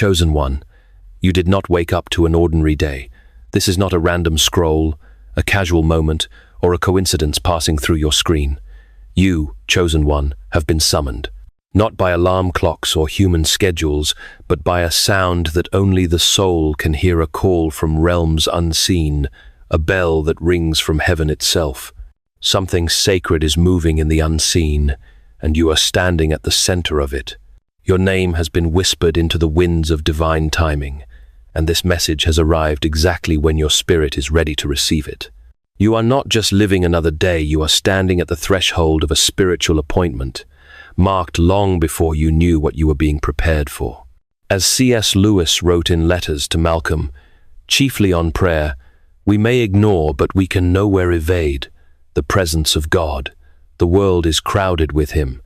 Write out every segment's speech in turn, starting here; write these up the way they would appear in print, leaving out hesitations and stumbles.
Chosen one, you did not wake up to an ordinary day. This is not a random scroll, a casual moment, or a coincidence passing through your screen. You, chosen one, have been summoned, not by alarm clocks or human schedules, but by a sound that only the soul can hear, a call from realms unseen, a bell that rings from heaven itself. Something sacred is moving in the unseen, and you are standing at the center of it. Your name has been whispered into the winds of divine timing, and this message has arrived exactly when your spirit is ready to receive it. You are not just living another day, you are standing at the threshold of a spiritual appointment, marked long before you knew what you were being prepared for. As C.S. Lewis wrote in Letters to Malcolm, chiefly on prayer, we may ignore, but we can nowhere evade, the presence of God. The world is crowded with him.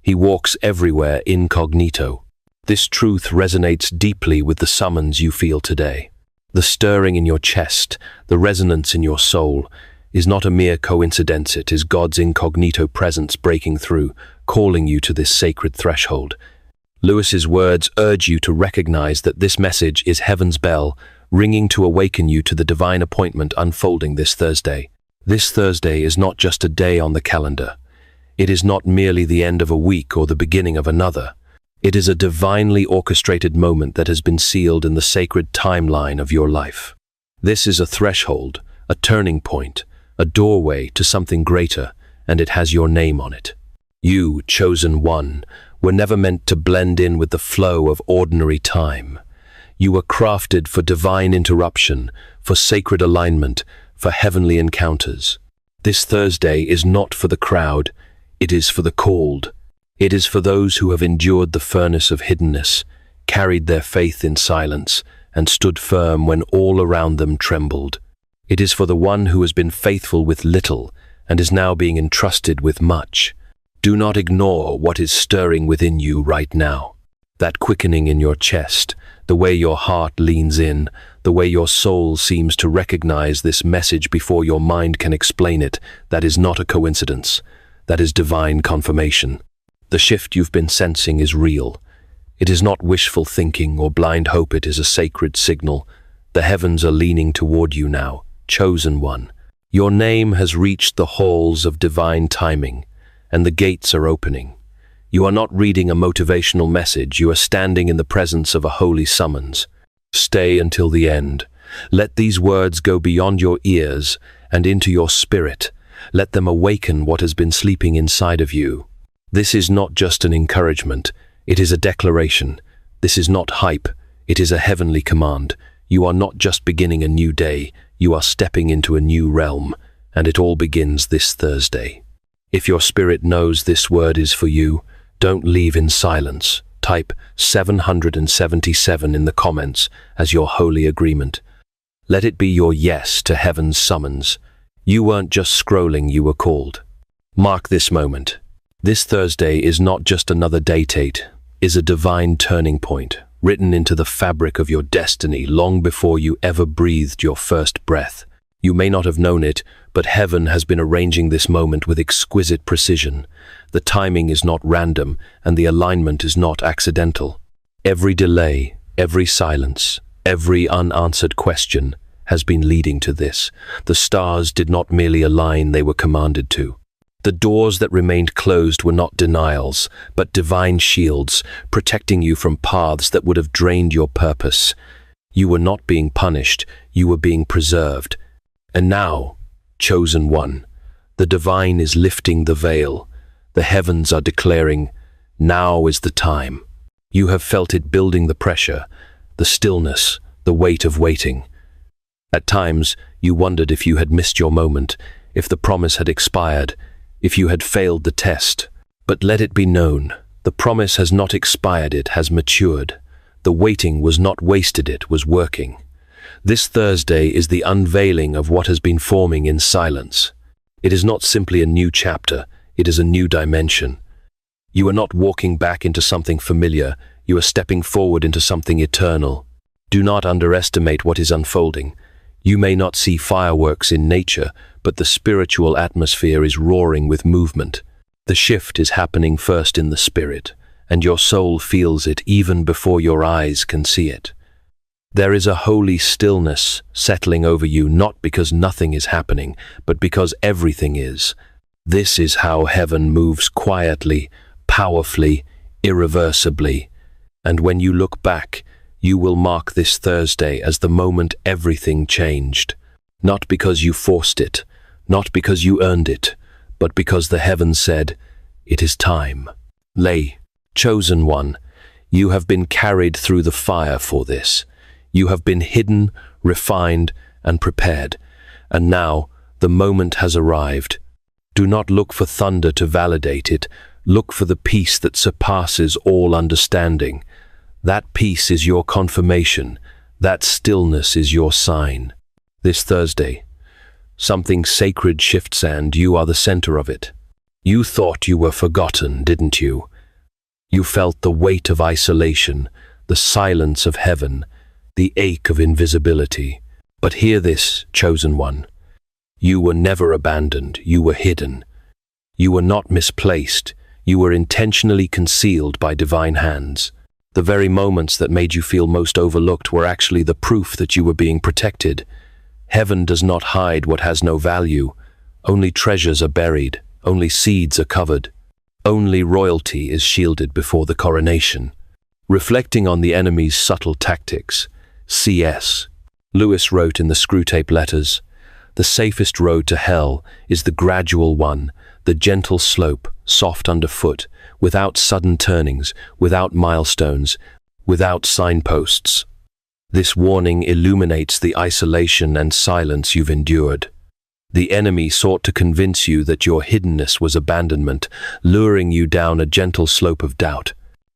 He walks everywhere incognito. This truth resonates deeply with the summons you feel today. The stirring in your chest, the resonance in your soul, is not a mere coincidence. It is God's incognito presence breaking through, calling you to this sacred threshold. Lewis's words urge you to recognize that this message is heaven's bell, ringing to awaken you to the divine appointment unfolding this Thursday. This Thursday is not just a day on the calendar. It is not merely the end of a week or the beginning of another. It is a divinely orchestrated moment that has been sealed in the sacred timeline of your life. This is a threshold, a turning point, a doorway to something greater, and it has your name on it. You, chosen one, were never meant to blend in with the flow of ordinary time. You were crafted for divine interruption, for sacred alignment, for heavenly encounters. This Thursday is not for the crowd, it is for the called. It is for those who have endured the furnace of hiddenness, carried their faith in silence, and stood firm when all around them trembled. It is for the one who has been faithful with little and is now being entrusted with much. Do not ignore what is stirring within you right now. That quickening in your chest, the way your heart leans in, the way your soul seems to recognize this message before your mind can explain it, that is not a coincidence. That is divine confirmation. The shift you've been sensing is real. It is not wishful thinking or blind hope, it is a sacred signal. The heavens are leaning toward you now, chosen one. Your name has reached the halls of divine timing, and the gates are opening. You are not reading a motivational message, you are standing in the presence of a holy summons. Stay until the end. Let these words go beyond your ears and into your spirit. Let them awaken what has been sleeping inside of you. This is not just an encouragement, it is a declaration. This is not hype, it is a heavenly command. You are not just beginning a new day, you are stepping into a new realm, and it all begins this Thursday. If your spirit knows this word is for you, don't leave in silence. Type 777 in the comments as your holy agreement. Let it be your yes to heaven's summons. You weren't just scrolling, you were called. Mark this moment. This Thursday is not just another date, it is a divine turning point, written into the fabric of your destiny long before you ever breathed your first breath. You may not have known it, but heaven has been arranging this moment with exquisite precision. The timing is not random, and the alignment is not accidental. Every delay, every silence, every unanswered question has been leading to this. The stars did not merely align, they were commanded to. The doors that remained closed were not denials, but divine shields, protecting you from paths that would have drained your purpose. You were not being punished, you were being preserved. And now, chosen one, the divine is lifting the veil. The heavens are declaring, now is the time. You have felt it building, the pressure, the stillness, the weight of waiting. At times, you wondered if you had missed your moment, if the promise had expired, if you had failed the test. But let it be known, the promise has not expired, it has matured. The waiting was not wasted, it was working. This Thursday is the unveiling of what has been forming in silence. It is not simply a new chapter, it is a new dimension. You are not walking back into something familiar, you are stepping forward into something eternal. Do not underestimate what is unfolding. You may not see fireworks in nature, but the spiritual atmosphere is roaring with movement. The shift is happening first in the spirit, and your soul feels it even before your eyes can see it. There is a holy stillness settling over you, not because nothing is happening, but because everything is. This is how heaven moves quietly, powerfully, irreversibly. And when you look back, you will mark this Thursday as the moment everything changed. Not because you forced it, not because you earned it, but because the heavens said, "It is time." Lay, chosen one, you have been carried through the fire for this. You have been hidden, refined, and prepared. And now, the moment has arrived. Do not look for thunder to validate it. Look for the peace that surpasses all understanding. That peace is your confirmation. That stillness is your sign. This Thursday, something sacred shifts and you are the center of it. You thought you were forgotten, didn't you? You felt the weight of isolation, the silence of heaven, the ache of invisibility. But hear this, chosen one. You were never abandoned, you were hidden. You were not misplaced, you were intentionally concealed by divine hands. The very moments that made you feel most overlooked were actually the proof that you were being protected. Heaven does not hide what has no value. Only treasures are buried, only seeds are covered. Only royalty is shielded before the coronation. Reflecting on the enemy's subtle tactics, C.S. Lewis wrote in the Screwtape Letters, "The safest road to hell is the gradual one, the gentle slope, soft underfoot, without sudden turnings, without milestones, without signposts." This warning illuminates the isolation and silence you've endured. The enemy sought to convince you that your hiddenness was abandonment, luring you down a gentle slope of doubt.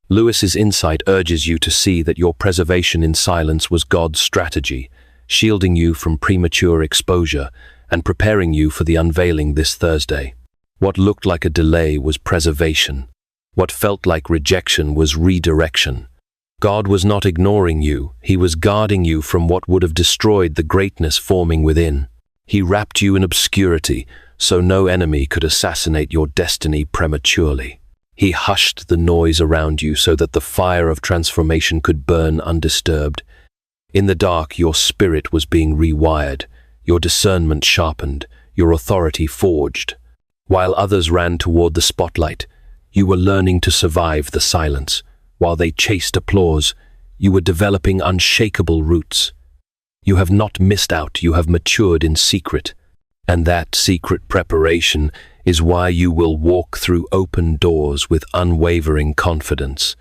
Lewis's insight urges you to see that your preservation in silence was God's strategy, shielding you from premature exposure and preparing you for the unveiling this Thursday. What looked like a delay was preservation. What felt like rejection was redirection. God was not ignoring you, He was guarding you from what would have destroyed the greatness forming within. He wrapped you in obscurity, so no enemy could assassinate your destiny prematurely. He hushed the noise around you so that the fire of transformation could burn undisturbed. In the dark, your spirit was being rewired, your discernment sharpened, your authority forged. While others ran toward the spotlight, you were learning to survive the silence. While they chased applause, you were developing unshakable roots. You have not missed out, you have matured in secret. And that secret preparation is why you will walk through open doors with unwavering confidence.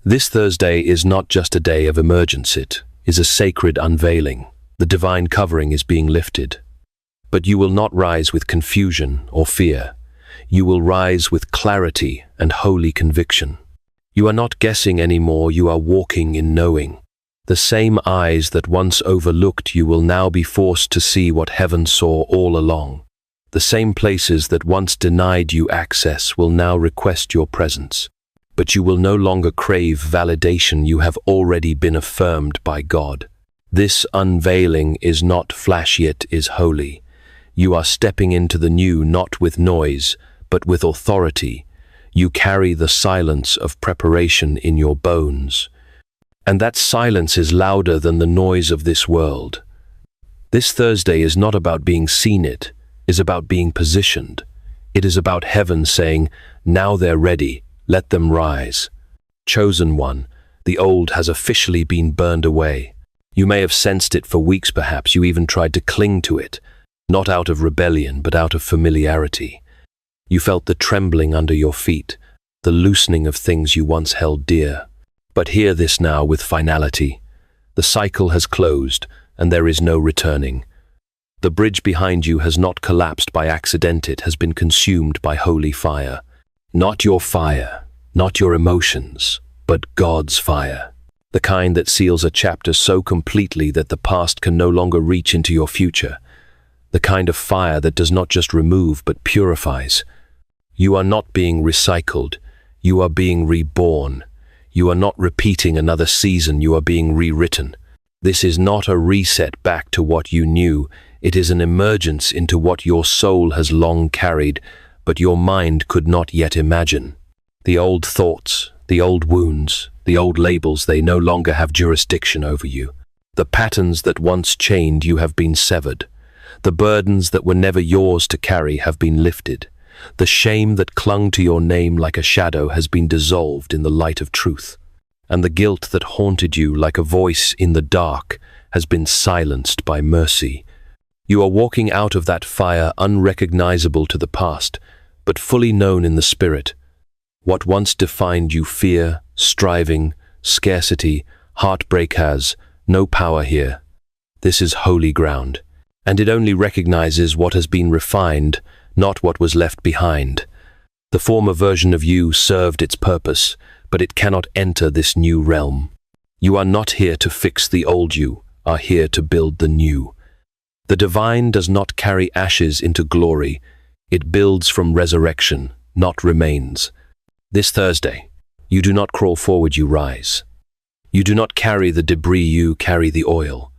This Thursday is not just a day of emergence, it is a sacred unveiling. The divine covering is being lifted. But you will not rise with confusion or fear. You will rise with clarity and holy conviction. You are not guessing anymore, you are walking in knowing. The same eyes that once overlooked you will now be forced to see what heaven saw all along. The same places that once denied you access will now request your presence. But you will no longer crave validation, you have already been affirmed by God. This unveiling is not flashy, it is holy. You are stepping into the new not with noise, but with authority. You carry the silence of preparation in your bones. And that silence is louder than the noise of this world. This Thursday is not about being seen, it is about being positioned. It is about heaven saying, now they're ready, let them rise. Chosen one, the old has officially been burned away. You may have sensed it for weeks perhaps, you even tried to cling to it, not out of rebellion but out of familiarity. You felt the trembling under your feet, the loosening of things you once held dear. But hear this now with finality. The cycle has closed, and there is no returning. The bridge behind you has not collapsed by accident, it has been consumed by holy fire. Not your fire, not your emotions, but God's fire. The kind that seals a chapter so completely that the past can no longer reach into your future. The kind of fire that does not just remove but purifies. You are not being recycled, you are being reborn. You are not repeating another season, you are being rewritten. This is not a reset back to what you knew, it is an emergence into what your soul has long carried, but your mind could not yet imagine. The old thoughts, The old wounds, the old labels, they no longer have jurisdiction over you. The patterns that once chained you have been severed. The burdens that were never yours to carry have been lifted. The shame that clung to your name like a shadow has been dissolved in the light of truth. And the guilt that haunted you like a voice in the dark has been silenced by mercy. You are walking out of that fire unrecognizable to the past, but fully known in the spirit. What once defined you, fear, striving, scarcity, heartbreak, has no power here. This is holy ground, and it only recognizes what has been refined, not what was left behind. The former version of you served its purpose, but it cannot enter this new realm. You are not here to fix the old, you are here to build the new. The divine does not carry ashes into glory. It builds from resurrection, not remains. This Thursday, you do not crawl forward, you rise. You do not carry the debris, you carry the oil.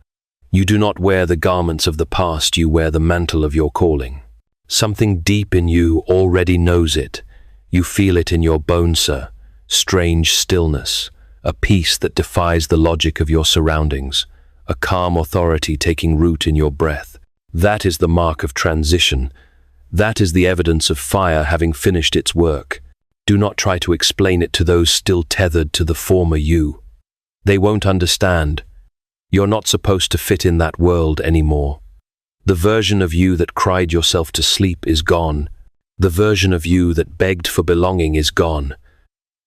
You do not wear the garments of the past, you wear the mantle of your calling. Something deep in you already knows it. You feel it in your bones, sir. Strange stillness, a peace that defies the logic of your surroundings, a calm authority taking root in your breath. That is the mark of transition. That is the evidence of fire having finished its work. Do not try to explain it to those still tethered to the former you. They won't understand. You're not supposed to fit in that world anymore. The version of you that cried yourself to sleep is gone. The version of you that begged for belonging is gone.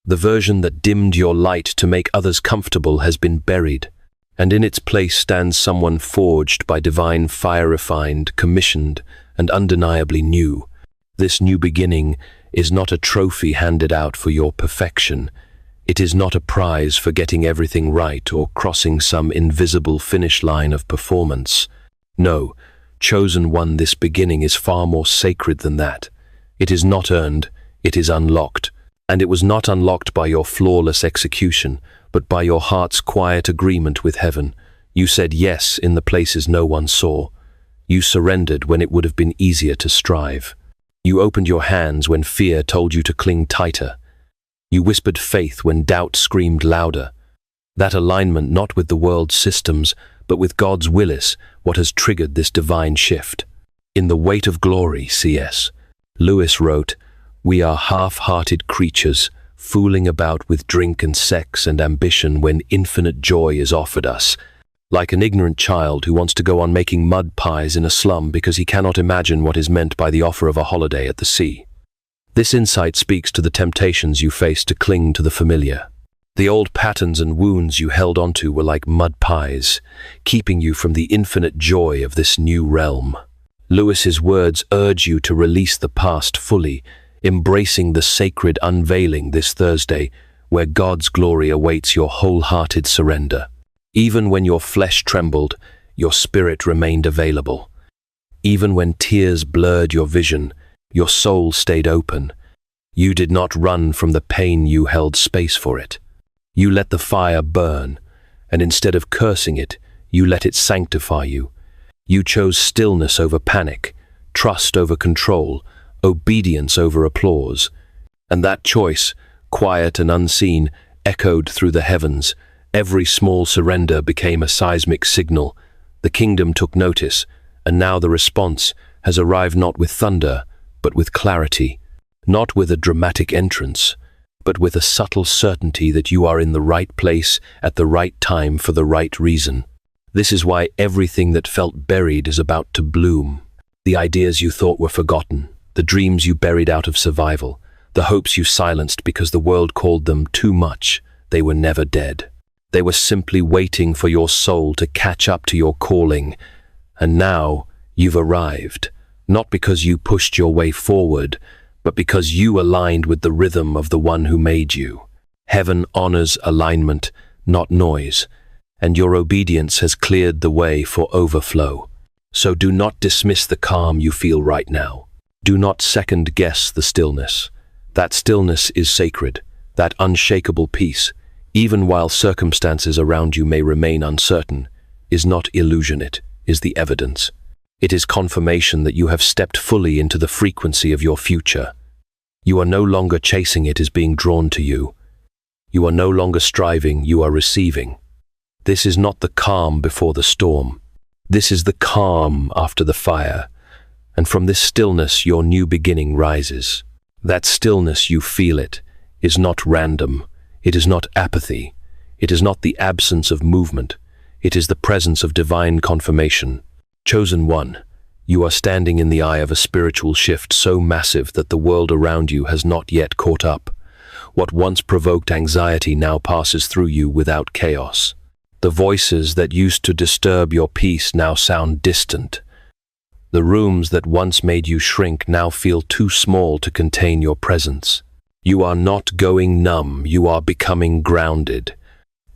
The version that dimmed your light to make others comfortable has been buried, and in its place stands someone forged by divine fire, refined, commissioned, and undeniably new. This new beginning is not a trophy handed out for your perfection. It is not a prize for getting everything right or crossing some invisible finish line of performance. No, chosen one, this beginning is far more sacred than that. It is not earned, it is unlocked. And it was not unlocked by your flawless execution, but by your heart's quiet agreement with heaven. You said yes in the places no one saw. You surrendered when it would have been easier to strive. You opened your hands when fear told you to cling tighter. You whispered faith when doubt screamed louder. That alignment, not with the world's systems, but with God's will, is what has triggered this divine shift. In The Weight of Glory, C.S. Lewis wrote, "We are half-hearted creatures, fooling about with drink and sex and ambition when infinite joy is offered us, like an ignorant child who wants to go on making mud pies in a slum because he cannot imagine what is meant by the offer of a holiday at the sea." This insight speaks to the temptations you face to cling to the familiar. The old patterns and wounds you held onto were like mud pies, keeping you from the infinite joy of this new realm. Lewis's words urge you to release the past fully, embracing the sacred unveiling this Thursday, where God's glory awaits your wholehearted surrender. Even when your flesh trembled, your spirit remained available. Even when tears blurred your vision, your soul stayed open. You did not run from the pain, you held space for it. You let the fire burn, and instead of cursing it, you let it sanctify you. You chose stillness over panic, trust over control, obedience over applause. And that choice, quiet and unseen, echoed through the heavens. Every small surrender became a seismic signal. The kingdom took notice, and now the response has arrived not with thunder, but with clarity, not with a dramatic entrance, but with a subtle certainty that you are in the right place at the right time for the right reason. This is why everything that felt buried is about to bloom. The ideas you thought were forgotten, the dreams you buried out of survival, the hopes you silenced because the world called them too much, they were never dead. They were simply waiting for your soul to catch up to your calling. And now you've arrived, not because you pushed your way forward, but because you aligned with the rhythm of the one who made you. Heaven honors alignment, not noise, and your obedience has cleared the way for overflow. So do not dismiss the calm you feel right now. Do not second-guess the stillness. That stillness is sacred, that unshakable peace, even while circumstances around you may remain uncertain, is not illusion, it is the evidence. It is confirmation that you have stepped fully into the frequency of your future. You are no longer chasing, it is being drawn to you. You are no longer striving, you are receiving. This is not the calm before the storm. This is the calm after the fire. And from this stillness your new beginning rises. That stillness, you feel it, is not random. It is not apathy. It is not the absence of movement. It is the presence of divine confirmation. Chosen one, you are standing in the eye of a spiritual shift so massive that the world around you has not yet caught up. What once provoked anxiety now passes through you without chaos. The voices that used to disturb your peace now sound distant. The rooms that once made you shrink now feel too small to contain your presence. You are not going numb, you are becoming grounded.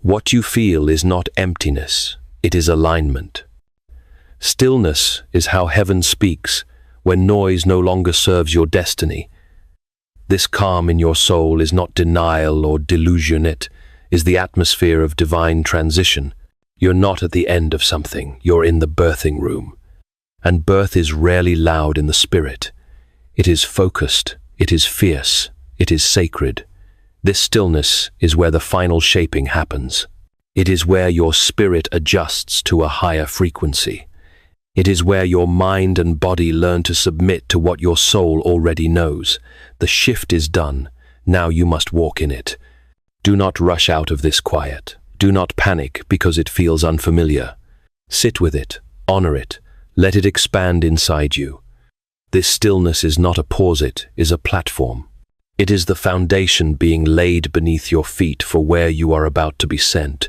What you feel is not emptiness, it is alignment. Stillness is how heaven speaks, when noise no longer serves your destiny. This calm in your soul is not denial or delusion, it is the atmosphere of divine transition. You're not at the end of something, you're in the birthing room. And birth is rarely loud in the spirit. It is focused, it is fierce, it is sacred. This stillness is where the final shaping happens. It is where your spirit adjusts to a higher frequency. It is where your mind and body learn to submit to what your soul already knows. The shift is done. Now you must walk in it. Do not rush out of this quiet. Do not panic because it feels unfamiliar. Sit with it, honor it, let it expand inside you. This stillness is not a pause, it is a platform. It is the foundation being laid beneath your feet for where you are about to be sent.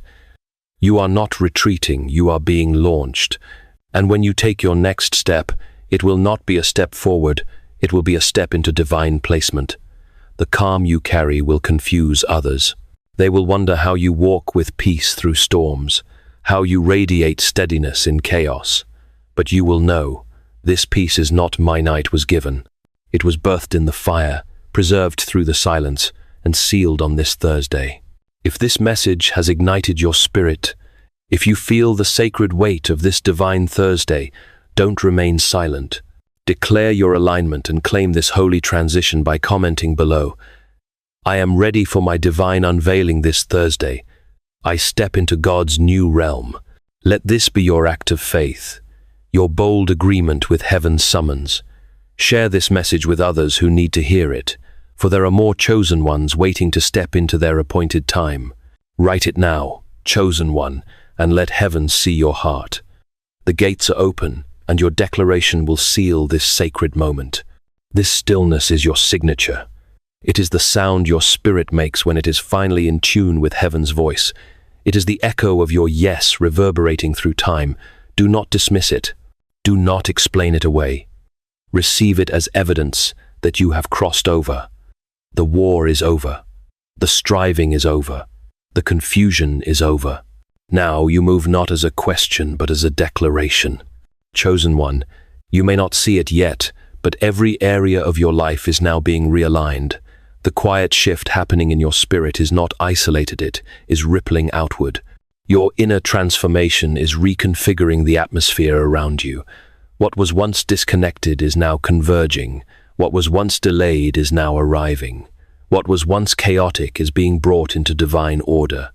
You are not retreating, you are being launched. And when you take your next step, it will not be a step forward, it will be a step into divine placement. The calm you carry will confuse others. They will wonder how you walk with peace through storms, how you radiate steadiness in chaos. But you will know, this peace is not my night was given. It was birthed in the fire, preserved through the silence, and sealed on this Thursday. If this message has ignited your spirit, if you feel the sacred weight of this divine Thursday, don't remain silent. Declare your alignment and claim this holy transition by commenting below. I am ready for my divine unveiling this Thursday. I step into God's new realm. Let this be your act of faith, your bold agreement with heaven's summons. Share this message with others who need to hear it, for there are more chosen ones waiting to step into their appointed time. Write it now, chosen one, and let heaven see your heart. The gates are open, and your declaration will seal this sacred moment. This stillness is your signature. It is the sound your spirit makes when it is finally in tune with heaven's voice. It is the echo of your yes reverberating through time. Do not dismiss it. Do not explain it away. Receive it as evidence that you have crossed over. The war is over. The striving is over. The confusion is over. Now you move not as a question, but as a declaration. Chosen one, you may not see it yet, but every area of your life is now being realigned. The quiet shift happening in your spirit is not isolated, it is rippling outward. Your inner transformation is reconfiguring the atmosphere around you. What was once disconnected is now converging. What was once delayed is now arriving. What was once chaotic is being brought into divine order.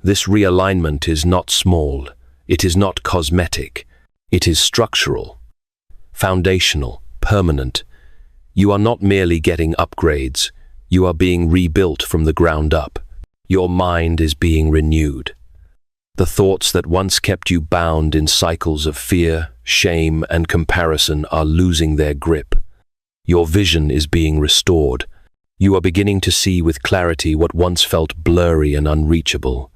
This realignment is not small. It is not cosmetic. It is structural, foundational, permanent. You are not merely getting upgrades. You are being rebuilt from the ground up. Your mind is being renewed. The thoughts that once kept you bound in cycles of fear, shame, and comparison are losing their grip. Your vision is being restored. You are beginning to see with clarity what once felt blurry and unreachable.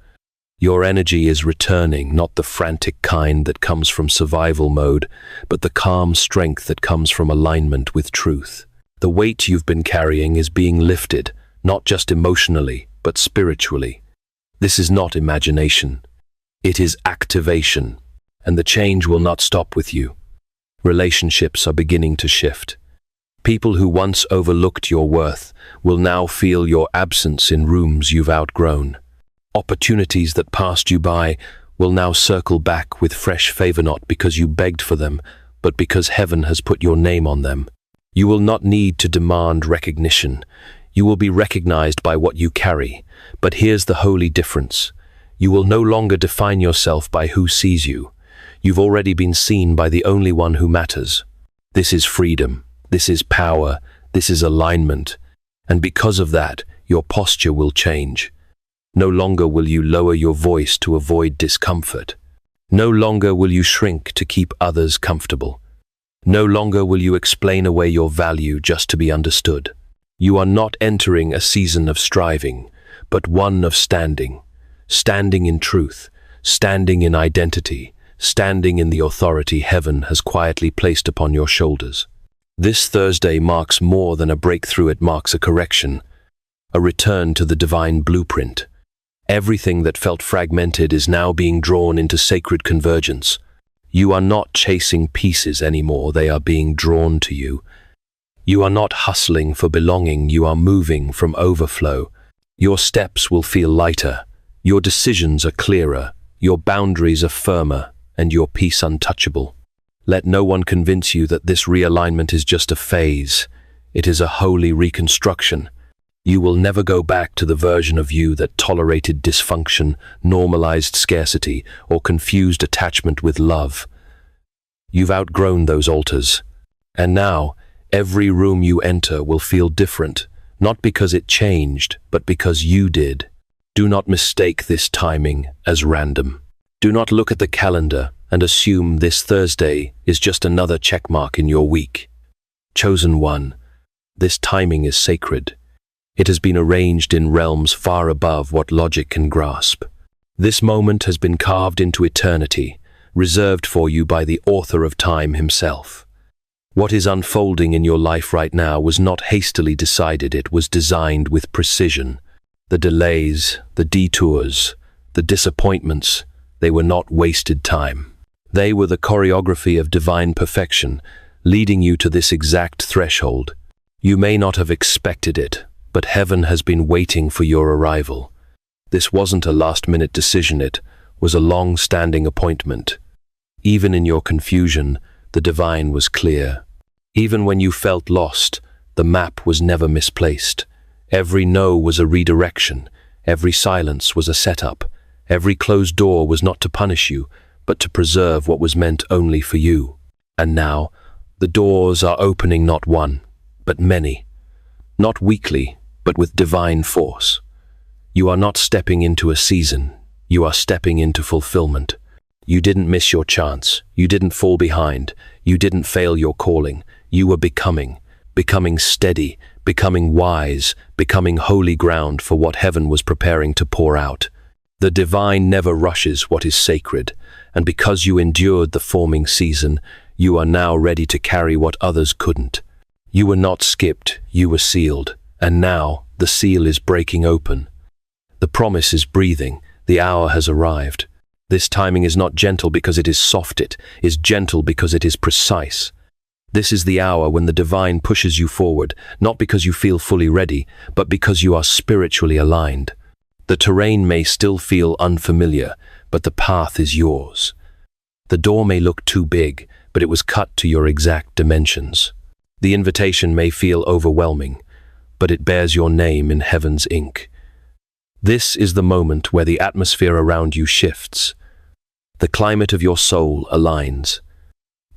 Your energy is returning, not the frantic kind that comes from survival mode, but the calm strength that comes from alignment with truth. The weight you've been carrying is being lifted, not just emotionally, but spiritually. This is not imagination. It is activation, and the change will not stop with you. Relationships are beginning to shift. People who once overlooked your worth will now feel your absence in rooms you've outgrown. Opportunities that passed you by will now circle back with fresh favor, not because you begged for them, but because heaven has put your name on them. You will not need to demand recognition. You will be recognized by what you carry, but here's the holy difference. You will no longer define yourself by who sees you. You've already been seen by the only one who matters. This is freedom. This is power. This is alignment. And because of that, your posture will change. No longer will you lower your voice to avoid discomfort. No longer will you shrink to keep others comfortable. No longer will you explain away your value just to be understood. You are not entering a season of striving, but one of standing. Standing in truth, standing in identity, standing in the authority heaven has quietly placed upon your shoulders. This Thursday marks more than a breakthrough, it marks a correction, a return to the divine blueprint. Everything that felt fragmented is now being drawn into sacred convergence. You are not chasing pieces anymore, they are being drawn to you. You are not hustling for belonging, you are moving from overflow. Your steps will feel lighter, your decisions are clearer, your boundaries are firmer, and your peace untouchable. Let no one convince you that this realignment is just a phase. It is a holy reconstruction. You will never go back to the version of you that tolerated dysfunction, normalized scarcity, or confused attachment with love. You've outgrown those altars. And now, every room you enter will feel different, not because it changed, but because you did. Do not mistake this timing as random. Do not look at the calendar and assume this Thursday is just another checkmark in your week. Chosen one, this timing is sacred. It has been arranged in realms far above what logic can grasp. This moment has been carved into eternity, reserved for you by the author of time himself. What is unfolding in your life right now was not hastily decided, it was designed with precision. The delays, the detours, the disappointments, they were not wasted time. They were the choreography of divine perfection, leading you to this exact threshold. You may not have expected it, but heaven has been waiting for your arrival. This wasn't a last-minute decision, it was a long-standing appointment. Even in your confusion, the divine was clear. Even when you felt lost, the map was never misplaced. Every no was a redirection. Every silence was a setup. Every closed door was not to punish you, but to preserve what was meant only for you. And now, the doors are opening not one, but many. Not weakly, but with divine force. You are not stepping into a season. You are stepping into fulfillment. You didn't miss your chance. You didn't fall behind. You didn't fail your calling. You were becoming steady, becoming wise, becoming holy ground for what heaven was preparing to pour out. The divine never rushes what is sacred, and because you endured the forming season, you are now ready to carry what others couldn't. You were not skipped, you were sealed, and now the seal is breaking open. The promise is breathing, the hour has arrived. This timing is not gentle because it is soft, it is gentle because it is precise. This is the hour when the divine pushes you forward, not because you feel fully ready, but because you are spiritually aligned. The terrain may still feel unfamiliar, but the path is yours. The door may look too big, but it was cut to your exact dimensions. The invitation may feel overwhelming, but it bears your name in heaven's ink. This is the moment where the atmosphere around you shifts. The climate of your soul aligns.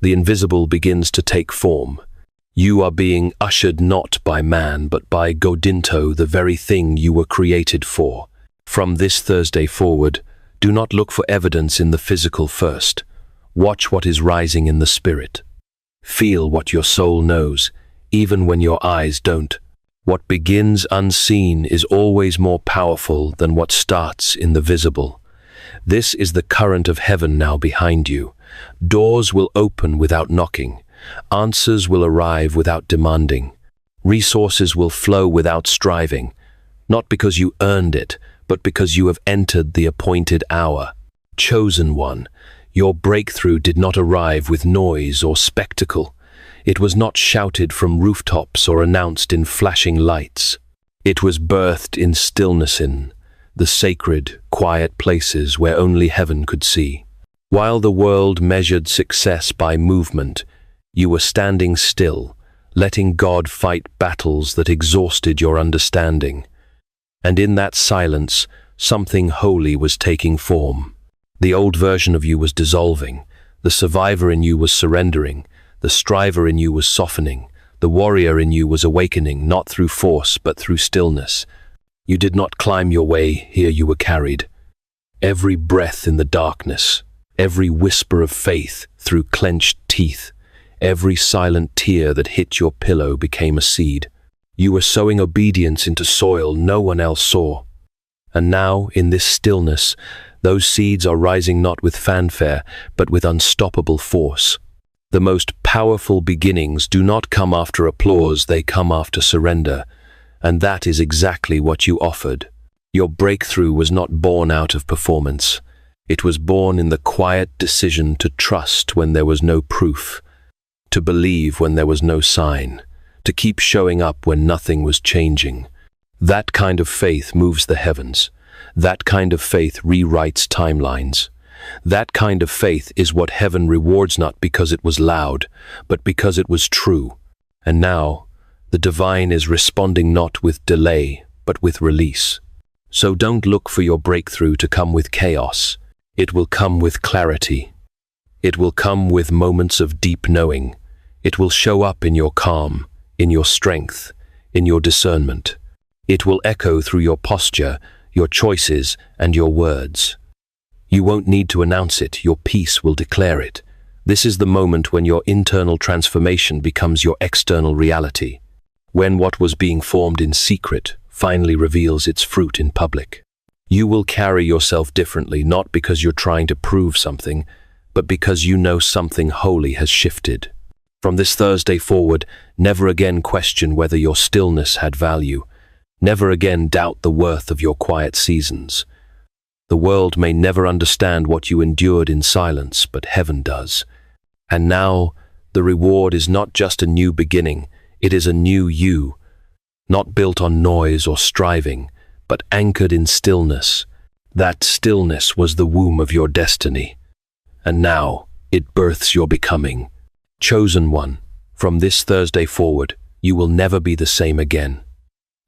The invisible begins to take form. You are being ushered not by man, but by Godinto, the very thing you were created for. From this Thursday forward, do not look for evidence in the physical first. Watch what is rising in the spirit. Feel what your soul knows, even when your eyes don't. What begins unseen is always more powerful than what starts in the visible. This is the current of heaven now behind you. Doors will open without knocking. Answers will arrive without demanding. Resources will flow without striving. Not because you earned it, but because you have entered the appointed hour. Chosen one, your breakthrough did not arrive with noise or spectacle. It was not shouted from rooftops or announced in flashing lights. It was birthed in stillness, in the sacred, quiet places where only heaven could see. While the world measured success by movement, you were standing still, letting God fight battles that exhausted your understanding. And in that silence, something holy was taking form. The old version of you was dissolving, the survivor in you was surrendering, the striver in you was softening, the warrior in you was awakening, not through force but through stillness. You did not climb your way, here you were carried. Every breath in the darkness, every whisper of faith through clenched teeth, every silent tear that hit your pillow became a seed. You were sowing obedience into soil no one else saw. And now, in this stillness, those seeds are rising not with fanfare, but with unstoppable force. The most powerful beginnings do not come after applause, they come after surrender. And that is exactly what you offered. Your breakthrough was not born out of performance. It was born in the quiet decision to trust when there was no proof, to believe when there was no sign, to keep showing up when nothing was changing. That kind of faith moves the heavens. That kind of faith rewrites timelines. That kind of faith is what heaven rewards not because it was loud, but because it was true. And now, the divine is responding not with delay, but with release. So don't look for your breakthrough to come with chaos. It will come with clarity. It will come with moments of deep knowing. It will show up in your calm, in your strength, in your discernment. It will echo through your posture, your choices, and your words. You won't need to announce it, your peace will declare it. This is the moment when your internal transformation becomes your external reality, when what was being formed in secret finally reveals its fruit in public. You will carry yourself differently, not because you're trying to prove something, but because you know something holy has shifted. From this Thursday forward, never again question whether your stillness had value. Never again doubt the worth of your quiet seasons. The world may never understand what you endured in silence, but heaven does. And now, the reward is not just a new beginning, it is a new you, not built on noise or striving, but anchored in stillness. That stillness was the womb of your destiny. And now, it births your becoming. Chosen one, from this Thursday forward, you will never be the same again.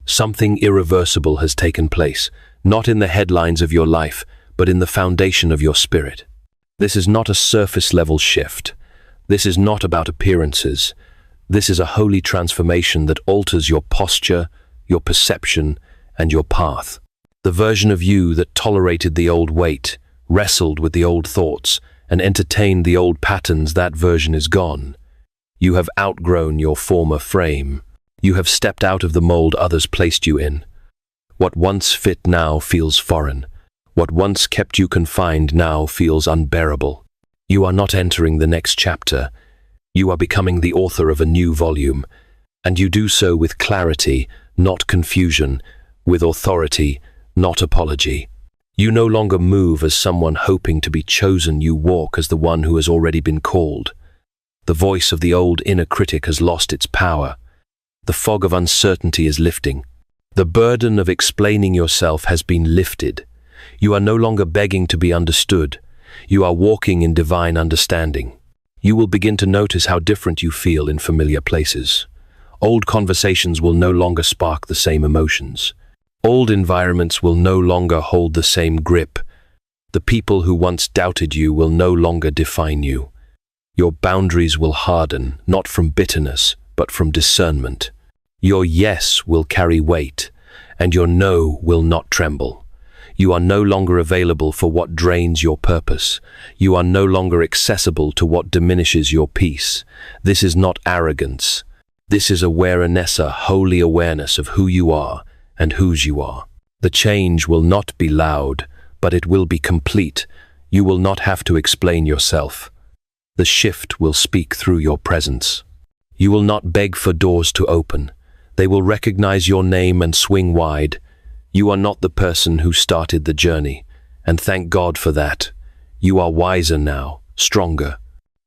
Something irreversible has taken place, not in the headlines of your life, but in the foundation of your spirit. This is not a surface-level shift. This is not about appearances. This is a holy transformation that alters your posture, your perception, and your path. The version of you that tolerated the old weight, wrestled with the old thoughts, and entertained the old patterns, that version is gone. You have outgrown your former frame. You have stepped out of the mold others placed you in. What once fit now feels foreign. What once kept you confined now feels unbearable. You are not entering the next chapter. You are becoming the author of a new volume, and you do so with clarity, not confusion, with authority, not apology. You no longer move as someone hoping to be chosen, you walk as the one who has already been called. The voice of the old inner critic has lost its power. The fog of uncertainty is lifting. The burden of explaining yourself has been lifted. You are no longer begging to be understood. You are walking in divine understanding. You will begin to notice how different you feel in familiar places. Old conversations will no longer spark the same emotions. Old environments will no longer hold the same grip. The people who once doubted you will no longer define you. Your boundaries will harden, not from bitterness, but from discernment. Your yes will carry weight, and your no will not tremble. You are no longer available for what drains your purpose. You are no longer accessible to what diminishes your peace. This is not arrogance. This is awareness, a holy awareness of who you are and whose you are. The change will not be loud, but it will be complete. You will not have to explain yourself. The shift will speak through your presence. You will not beg for doors to open. They will recognize your name and swing wide. You are not the person who started the journey, and thank God for that. You are wiser now, stronger,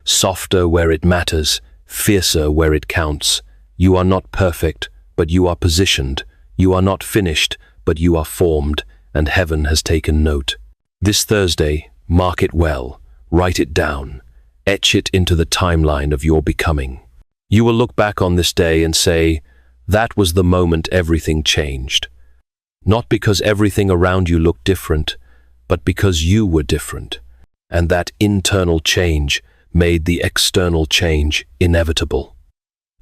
softer where it matters, fiercer where it counts. You are not perfect, but you are positioned. You are not finished, but you are formed, and heaven has taken note. This Thursday, mark it well, write it down, etch it into the timeline of your becoming. You will look back on this day and say, that was the moment everything changed. Not because everything around you looked different, but because you were different. And that internal change made the external change inevitable.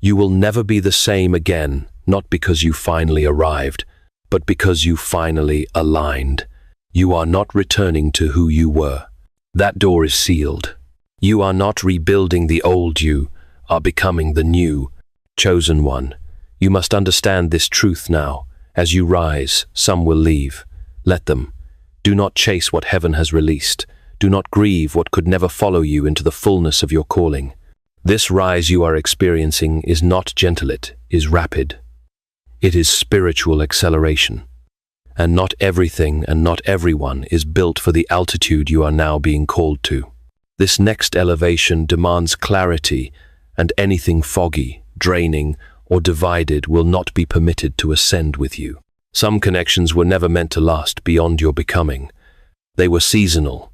You will never be the same again, not because you finally arrived, but because you finally aligned. You are not returning to who you were. That door is sealed. You are not rebuilding the old you, are becoming the new, chosen one. You must understand this truth now. As you rise, some will leave. Let them. Do not chase what heaven has released. Do not grieve what could never follow you into the fullness of your calling. This rise you are experiencing is not gentle, it is rapid. It is spiritual acceleration. And not everything and not everyone is built for the altitude you are now being called to. This next elevation demands clarity, and anything foggy, draining, or divided will not be permitted to ascend with you. Some connections were never meant to last beyond your becoming. They were seasonal.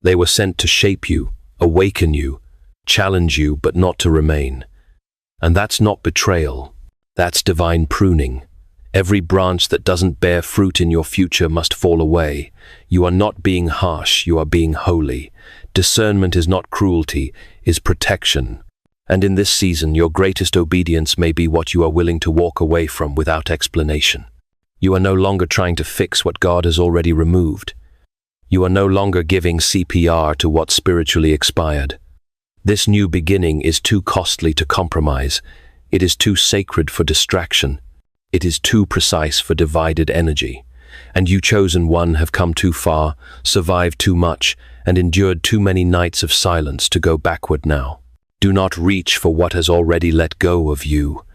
They were sent to shape you, awaken you, challenge you, but not to remain. And that's not betrayal. That's divine pruning. Every branch that doesn't bear fruit in your future must fall away. You are not being harsh, you are being holy. Discernment is not cruelty, is protection. And in this season, your greatest obedience may be what you are willing to walk away from without explanation. You are no longer trying to fix what God has already removed. You are no longer giving CPR to what spiritually expired. This new beginning is too costly to compromise. It is too sacred for distraction. It is too precise for divided energy. And you, chosen one, have come too far, survived too much, and endured too many nights of silence to go backward now. Do not reach for what has already let go of you.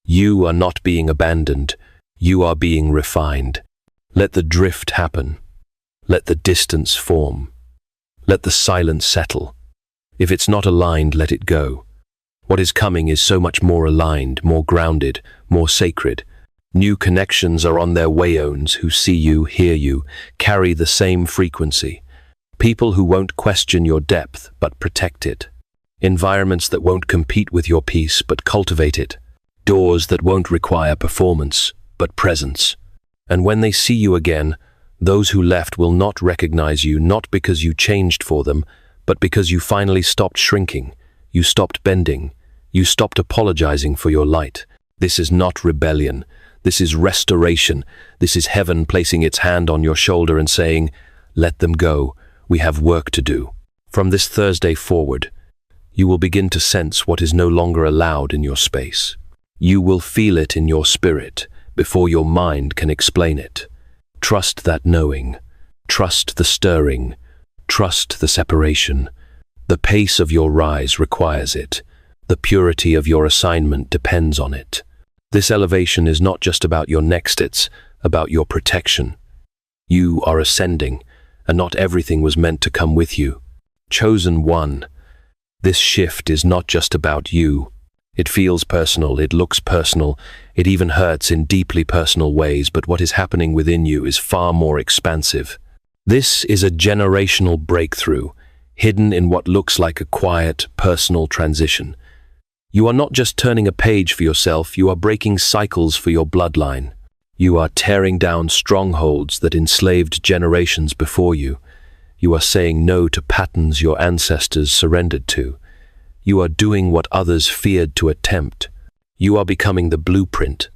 You are not being abandoned. You are being refined. Let the drift happen. Let the distance form. Let the silence settle. If it's not aligned, let it go. What is coming is so much more aligned, more grounded, more sacred. New connections are on their way-ons who see you, hear you, carry the same frequency. People who won't question your depth, but protect it. Environments that won't compete with your peace, but cultivate it. Doors that won't require performance, but presence. And when they see you again, those who left will not recognize you, not because you changed for them, but because you finally stopped shrinking. You stopped bending. You stopped apologizing for your light. This is not rebellion. This is restoration. This is heaven placing its hand on your shoulder and saying, let them go. We have work to do. From this Thursday forward, you will begin to sense what is no longer allowed in your space. You will feel it in your spirit before your mind can explain it. Trust that knowing. Trust the stirring. Trust the separation. The pace of your rise requires it. The purity of your assignment depends on it. This elevation is not just about your next, it's about your protection. You are ascending, and not everything was meant to come with you. Chosen one. This shift is not just about you. It feels personal, it looks personal, it even hurts in deeply personal ways, but what is happening within you is far more expansive. This is a generational breakthrough, hidden in what looks like a quiet, personal transition. You are not just turning a page for yourself, you are breaking cycles for your bloodline. You are tearing down strongholds that enslaved generations before you. You are saying no to patterns your ancestors surrendered to. You are doing what others feared to attempt. You are becoming the blueprint,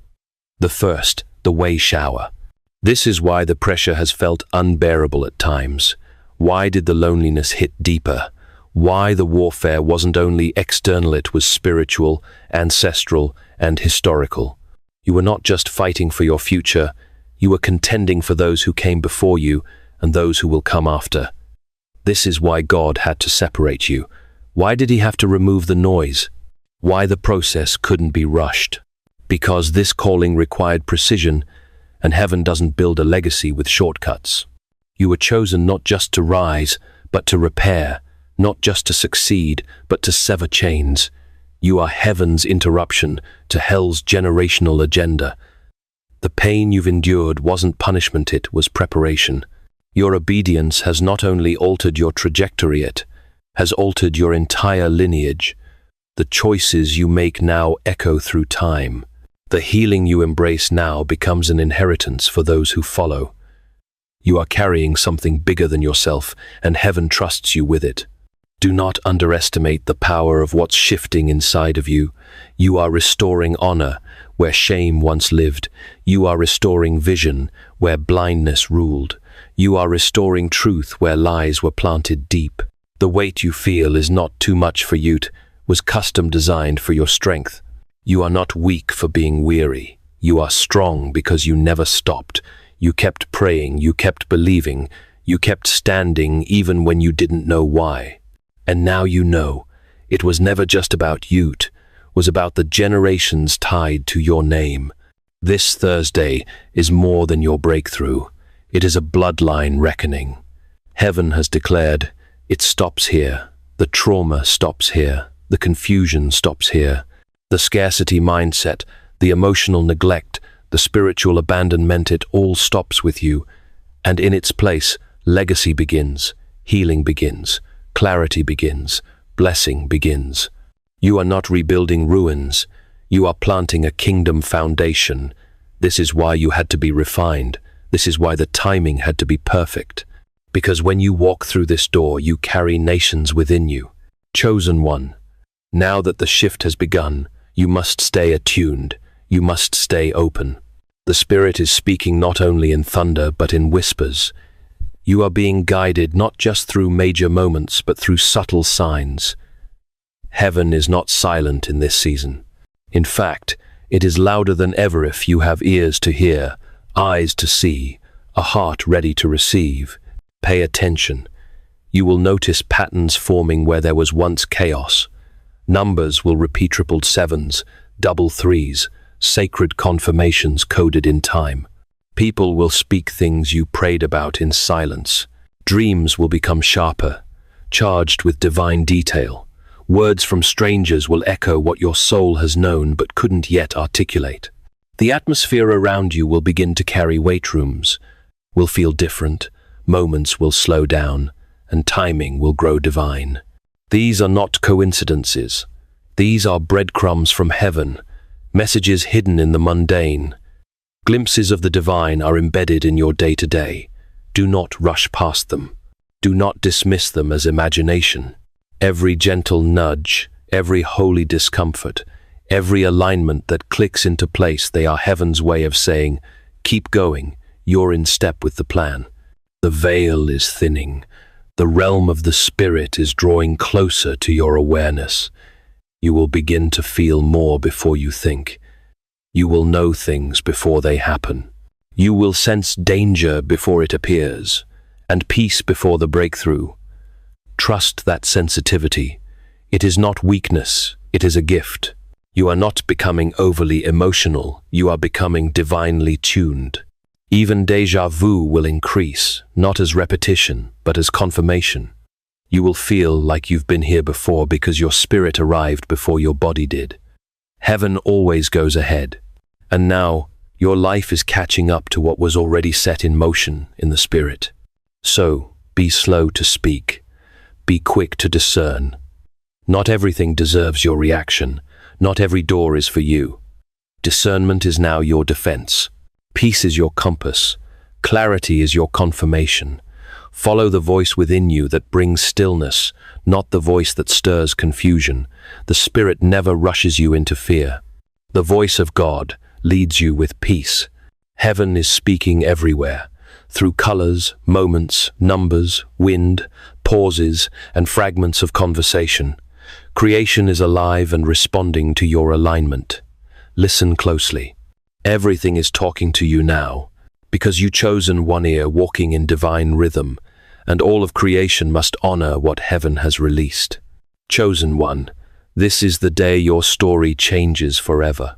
the first, the way shower. This is why the pressure has felt unbearable at times. Why did the loneliness hit deeper? Why the warfare wasn't only external, it was spiritual, ancestral, and historical. You were not just fighting for your future, you were contending for those who came before you and those who will come after. This is why God had to separate you. Why did he have to remove the noise? Why the process couldn't be rushed? Because this calling required precision, and heaven doesn't build a legacy with shortcuts. You were chosen not just to rise, but to repair, not just to succeed, but to sever chains. You are heaven's interruption to hell's generational agenda. The pain you've endured wasn't punishment, it was preparation. Your obedience has not only altered your trajectory, it has altered your entire lineage. The choices you make now echo through time. The healing you embrace now becomes an inheritance for those who follow. You are carrying something bigger than yourself, and heaven trusts you with it. Do not underestimate the power of what's shifting inside of you. You are restoring honor where shame once lived. You are restoring vision where blindness ruled. You are restoring truth where lies were planted deep. The weight you feel is not too much for you. It was custom designed for your strength. You are not weak for being weary. You are strong because you never stopped. You kept praying, you kept believing, you kept standing even when you didn't know why. And now you know, it was never just about you, it was about the generations tied to your name. This Thursday is more than your breakthrough. It is a bloodline reckoning. Heaven has declared, it stops here. The trauma stops here. The confusion stops here. The scarcity mindset, the emotional neglect, the spiritual abandonment, it all stops with you. And in its place, legacy begins, healing begins, clarity begins, blessing begins. You are not rebuilding ruins. You are planting a kingdom foundation. This is why you had to be refined. This is why the timing had to be perfect. Because when you walk through this door, you carry nations within you. Chosen one. Now that the shift has begun, you must stay attuned. You must stay open. The Spirit is speaking not only in thunder, but in whispers. You are being guided not just through major moments, but through subtle signs. Heaven is not silent in this season. In fact, it is louder than ever if you have ears to hear, eyes to see, a heart ready to receive. Pay attention. You will notice patterns forming where there was once chaos. Numbers will repeat tripled sevens, double threes, sacred confirmations coded in time. People will speak things you prayed about in silence. Dreams will become sharper, charged with divine detail. Words from strangers will echo what your soul has known but couldn't yet articulate. The atmosphere around you will begin to carry weight rooms, will feel different, moments will slow down, and timing will grow divine. These are not coincidences. These are breadcrumbs from heaven, messages hidden in the mundane. Glimpses of the divine are embedded in your day-to-day. Do not rush past them. Do not dismiss them as imagination. Every gentle nudge, every holy discomfort, every alignment that clicks into place, they are heaven's way of saying, keep going, you're in step with the plan. The veil is thinning. The realm of the Spirit is drawing closer to your awareness. You will begin to feel more before you think. You will know things before they happen. You will sense danger before it appears, and peace before the breakthrough. Trust that sensitivity. It is not weakness, it is a gift. You are not becoming overly emotional, you are becoming divinely tuned. Even déjà vu will increase, not as repetition, but as confirmation. You will feel like you've been here before because your spirit arrived before your body did. Heaven always goes ahead. And now, your life is catching up to what was already set in motion in the Spirit. So, be slow to speak. Be quick to discern. Not everything deserves your reaction. Not every door is for you. Discernment is now your defense. Peace is your compass. Clarity is your confirmation. Follow the voice within you that brings stillness, not the voice that stirs confusion. The Spirit never rushes you into fear. The voice of God leads you with peace. Heaven is speaking everywhere, through colors, moments, numbers, wind, pauses, and fragments of conversation. Creation is alive and responding to your alignment. Listen closely. Everything is talking to you now, because you chosen one ear walking in divine rhythm, and all of creation must honor what heaven has released. Chosen one, this is the day your story changes forever.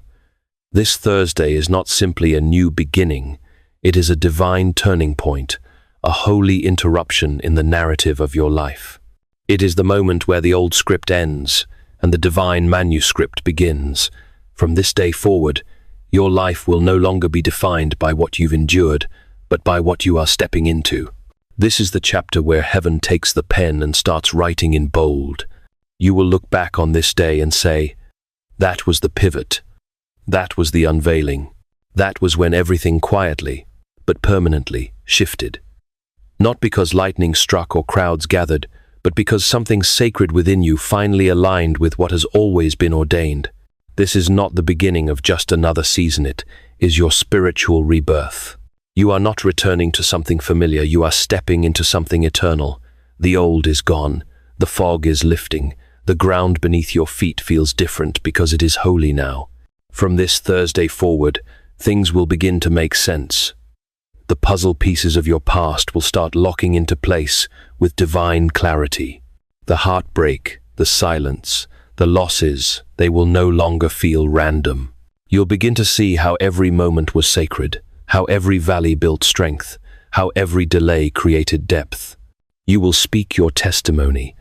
This Thursday is not simply a new beginning, it is a divine turning point, a holy interruption in the narrative of your life. It is the moment where the old script ends and the divine manuscript begins. From this day forward, your life will no longer be defined by what you've endured, but by what you are stepping into. This is the chapter where heaven takes the pen and starts writing in bold. You will look back on this day and say, that was the pivot. That was the unveiling. That was when everything quietly, but permanently, shifted. Not because lightning struck or crowds gathered, but because something sacred within you finally aligned with what has always been ordained. This is not the beginning of just another season, it is your spiritual rebirth. You are not returning to something familiar, you are stepping into something eternal. The old is gone, the fog is lifting, the ground beneath your feet feels different because it is holy now. From this Thursday forward, things will begin to make sense. The puzzle pieces of your past will start locking into place with divine clarity. The heartbreak, the silence, the losses, they will no longer feel random. You'll begin to see how every moment was sacred, how every valley built strength, how every delay created depth. You will speak your testimony,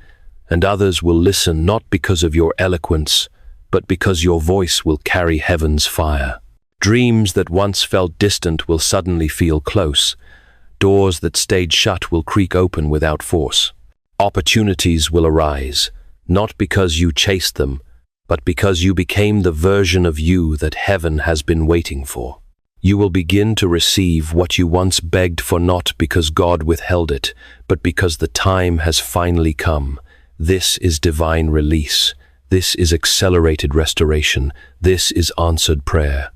and others will listen not because of your eloquence, but because your voice will carry heaven's fire. Dreams that once felt distant will suddenly feel close. Doors that stayed shut will creak open without force. Opportunities will arise, not because you chased them, but because you became the version of you that heaven has been waiting for. You will begin to receive what you once begged for, not because God withheld it, but because the time has finally come. This is divine release. This is accelerated restoration. This is answered prayer.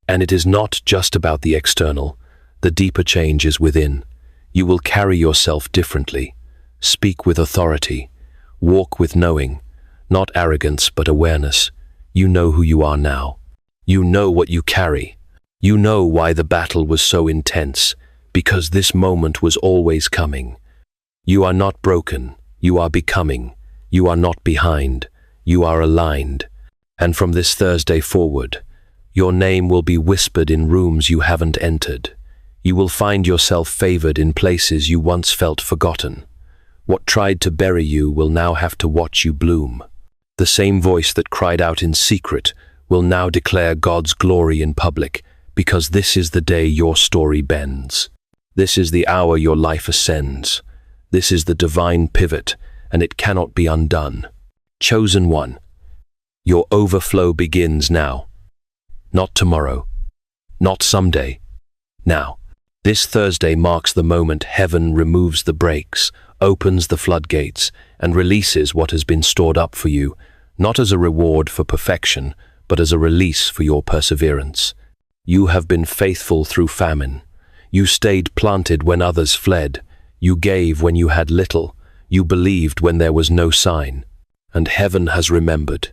And it is not just about the external. The deeper change is within. You will carry yourself differently. Speak with authority. Walk with knowing. Not arrogance, but awareness. You know who you are now. You know what you carry. You know why the battle was so intense, because this moment was always coming. You are not broken. You are becoming. You are not behind. You are aligned. And from this Thursday forward, your name will be whispered in rooms you haven't entered. You will find yourself favored in places you once felt forgotten. What tried to bury you will now have to watch you bloom. The same voice that cried out in secret will now declare God's glory in public, because this is the day your story bends. This is the hour your life ascends. This is the divine pivot, and it cannot be undone. Chosen one, your overflow begins now. Not tomorrow, not someday, now. This Thursday marks the moment heaven removes the brakes, opens the floodgates, and releases what has been stored up for you, not as a reward for perfection, but as a release for your perseverance. You have been faithful through famine. You stayed planted when others fled. You gave when you had little. You believed when there was no sign. And heaven has remembered.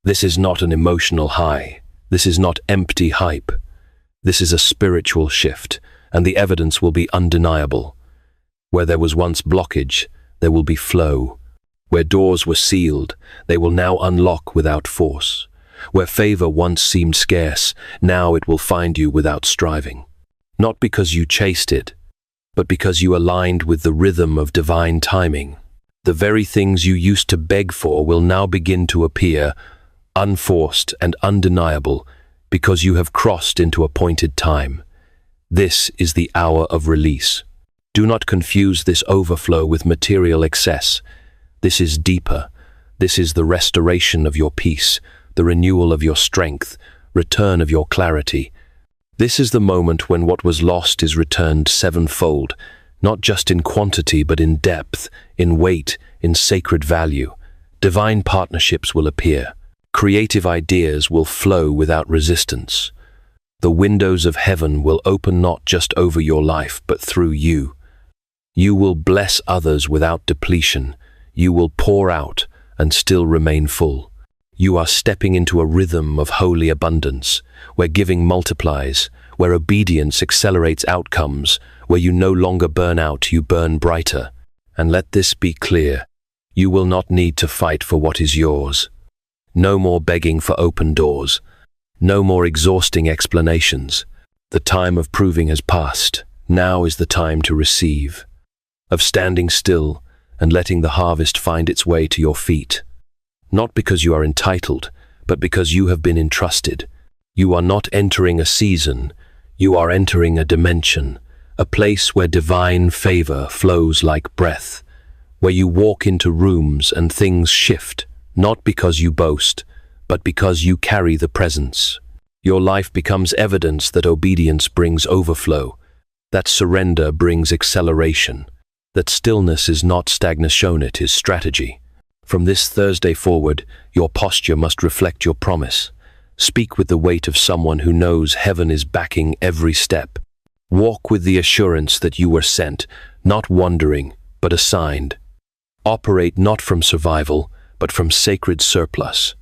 This is not an emotional high. This is not empty hype. This is a spiritual shift, and the evidence will be undeniable. Where there was once blockage, there will be flow. Where doors were sealed, they will now unlock without force. Where favor once seemed scarce, now it will find you without striving. Not because you chased it, but because you aligned with the rhythm of divine timing. The very things you used to beg for will now begin to appear, unforced and undeniable, because you have crossed into appointed time. This is the hour of release. Do not confuse this overflow with material excess. This is deeper. This is the restoration of your peace, the renewal of your strength, return of your clarity. This is the moment when what was lost is returned sevenfold, not just in quantity but in depth, in weight, in sacred value. Divine partnerships will appear. Creative ideas will flow without resistance. The windows of heaven will open not just over your life, but through you. You will bless others without depletion. You will pour out and still remain full. You are stepping into a rhythm of holy abundance, where giving multiplies, where obedience accelerates outcomes, where you no longer burn out, you burn brighter. And let this be clear, you will not need to fight for what is yours. No more begging for open doors. No more exhausting explanations. The time of proving has passed. Now is the time to receive. Of standing still and letting the harvest find its way to your feet. Not because you are entitled, but because you have been entrusted. You are not entering a season. You are entering a dimension, a place where divine favor flows like breath, where you walk into rooms and things shift, not because you boast, but because you carry the presence. Your life becomes evidence that obedience brings overflow, that surrender brings acceleration, that stillness is not stagnation, it is strategy. From this Thursday forward, your posture must reflect your promise. Speak with the weight of someone who knows heaven is backing every step. Walk with the assurance that you were sent, not wandering, but assigned. Operate not from survival, but from sacred surplus.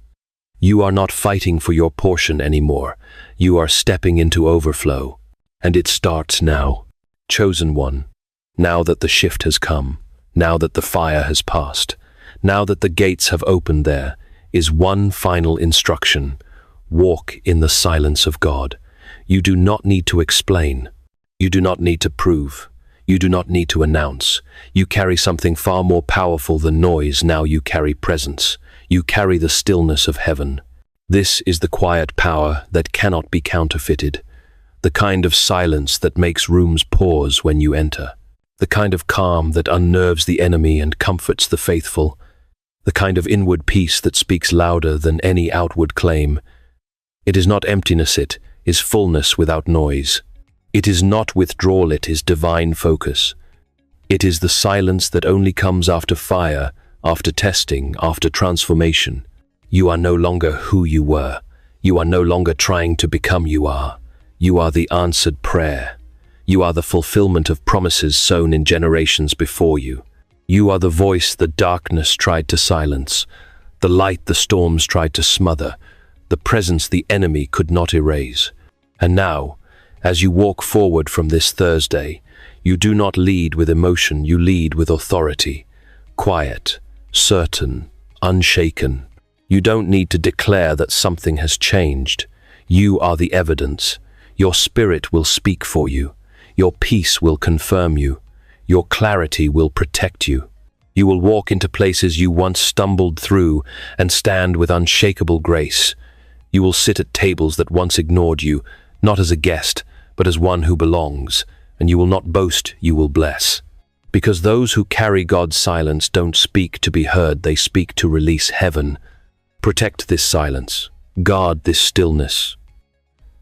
You are not fighting for your portion anymore. You are stepping into overflow. And it starts now. Chosen one. Now that the shift has come, now that the fire has passed, now that the gates have opened, there is one final instruction. Walk in the silence of God. You do not need to explain. You do not need to prove. You do not need to announce. You carry something far more powerful than noise. Now you carry presence. You carry the stillness of heaven. This is the quiet power that cannot be counterfeited. The kind of silence that makes rooms pause when you enter. The kind of calm that unnerves the enemy and comforts the faithful. The kind of inward peace that speaks louder than any outward claim. It is not emptiness, it is fullness without noise. It is not withdrawal, it is divine focus. It is the silence that only comes after fire, after testing, after transformation. You are no longer who you were. You are no longer trying to become you are. You are the answered prayer. You are the fulfillment of promises sown in generations before you. You are the voice the darkness tried to silence, the light the storms tried to smother, the presence the enemy could not erase. And now, as you walk forward from this Thursday, you do not lead with emotion, you lead with authority. Quiet, certain, unshaken. You don't need to declare that something has changed. You are the evidence. Your spirit will speak for you. Your peace will confirm you. Your clarity will protect you. You will walk into places you once stumbled through and stand with unshakable grace. You will sit at tables that once ignored you, not as a guest, but as one who belongs, and you will not boast, you will bless. Because those who carry God's silence don't speak to be heard, they speak to release heaven. Protect this silence. Guard this stillness.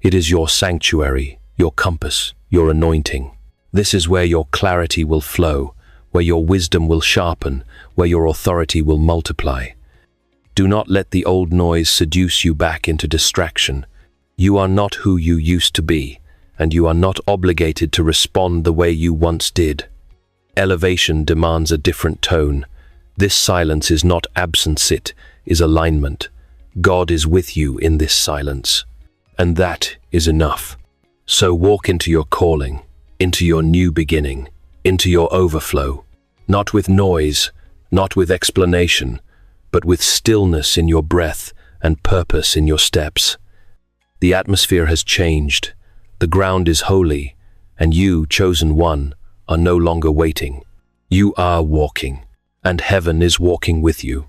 It is your sanctuary, your compass, your anointing. This is where your clarity will flow, where your wisdom will sharpen, where your authority will multiply. Do not let the old noise seduce you back into distraction. You are not who you used to be, and you are not obligated to respond the way you once did. Elevation demands a different tone. This silence is not absence, it is alignment. God is with you in this silence, and that is enough. So walk into your calling, into your new beginning, into your overflow, not with noise, not with explanation, but with stillness in your breath and purpose in your steps. The atmosphere has changed, the ground is holy, and you, chosen one, are no longer waiting. You are walking, and heaven is walking with you.